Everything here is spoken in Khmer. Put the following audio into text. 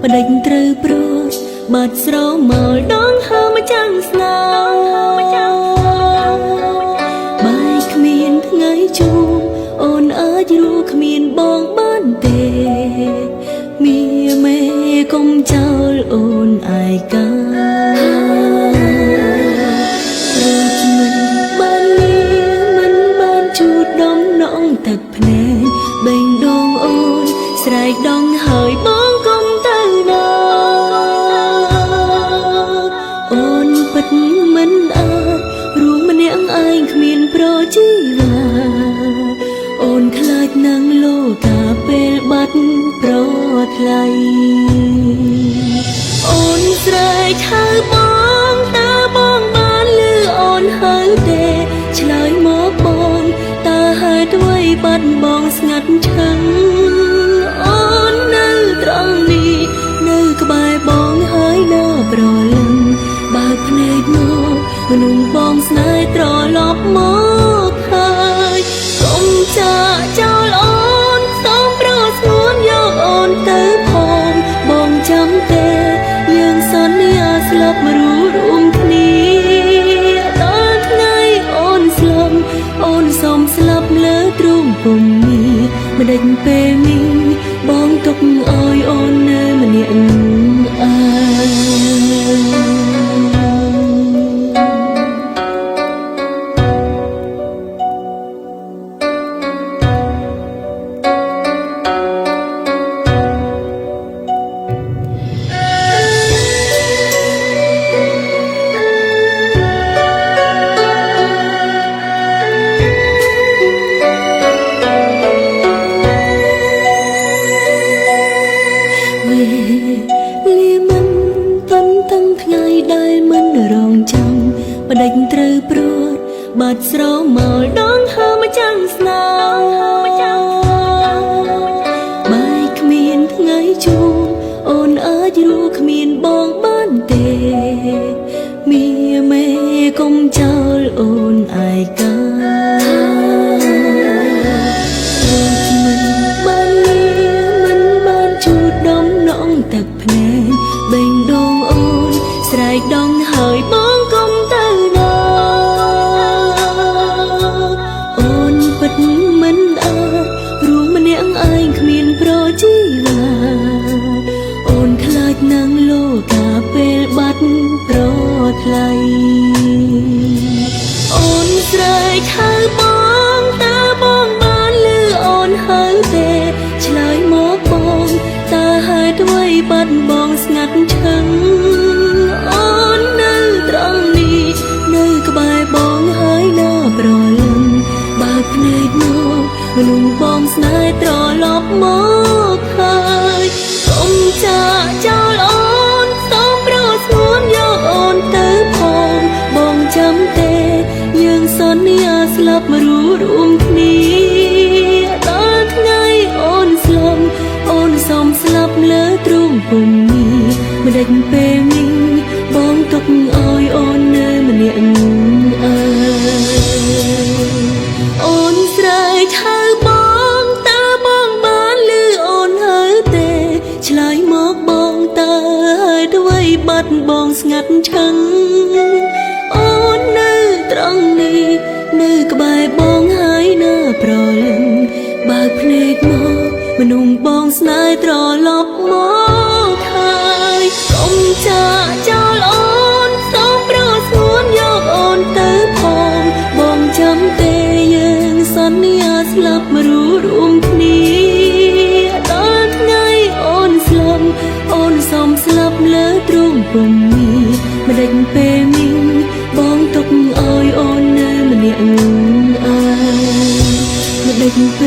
បដិញត្រូវព្រួតបាត់ស្រមោលដងហើមកចាំងស្នាបាយគ្មានថ្ងៃជួបអូនអាចរੂគ្មានបងបានទេមីមេកុំចោលអូនឯកាទឹកភ្នែកបេងដងអូនស្រែកដងហើយបងកុំទៅណាអូនពិតមិនអាចរួមម្នាក់ឯងគ្មានប្រជីវ៉ាអូនខ្លាចនឹងលោកាពេលបាត់ប្រថ្លៃអូនស្រែកហៅបងតើបងបានឮអូនហៅទេឆ្លើយមកបងតើហេតុអ្វីបាត់បងស្ងាត់ឈឹងអូននៅត្រង់នេះនៅក្បែរបងហើយនៅប្រលឹងបើកភ្នែកមកមនុស្សបងស្នេហ៍ត្រឡប់មកហើយកុំចាកចោលអូនសូមប្រោសស្ងួនយកអូនទៅផងបងចាំទេយើងសន្យាស្លាប់រួមគ្នាដល់ថ្ងៃអូនស្លាប់អូនសូមស្លាប់លើទ្រូងពុំមានម្ដេចពេលនេះបងទុកឲ្យអូននៅម្នាក់ឯងបដិញត្រូវព្រួតបាត់ស្រមោលដងហើមកចាំងស្នាបាយគ្មានថ្ងៃជួបអូនអាចរੂគ្មានបងបានទេមីមេកុំចោលអូនឯកាមិនជួបដំណងទឹកភ្នែកបេងដងអូនស្រែកដងហើយបងកុំមិនអាចរួមម្នាក់ឯងគ្មានប្រជីវ៉ាអូនខ្លាចនឹងលោកាពេលបាត់ប្រថ្លៃអូនស្រែកហៅបងតើបងបានឮអូនហៅទេឆ្លើយមកបងតើហេតុអ្វីបាត់បងស្ងាត់ឈឹងអូននៅត្រង់នេះនៅក្បែរបងហើយនៅប្រលឹងបើកភ្នែកមកមនុស្សបងស្នេហ៍ត្រឡប់មកហើយកុំចាកចោលអូនសូមប្រោសស្ងួនយកអូនទៅផងបងចាំទេយើងសន្យាស្លាប់រួមគ្នាដល់ថ្ងៃអូនស្លាប់អូនសូមស្លាប់លើទ្រូងពុំមានម្ដេចពេលនេះបងទុកឲ្យអូននៅម្នាក់ឯងអូនស្រែកហៅបងតើបងបានឮអូនហៅទេឆ្លើយមកបងតើហេតុអ្វីបាត់បងស្ងាត់ឈឹងអូននៅត្រង់នេះនៅក្បែរបងហើយនៅប្រលឹងបើកភ្នែកមកមនុស្សបងស្នេហ៍ត្រឡប់មកហើយកុំចាកចោលអូនសូមប្រោសស្ងួនយកអូនទៅផងបងចាំទេយើងសន្យាស្លាប់រួមគ្នាដល់ថ្ងៃអូនស្លាប់អូនសូមស្លាប់លើទ្រូងពុំមានម្ដេចពេលនេះបងទុកឲ្យអូននៅម្នាក់ឯងម្ដេចពេល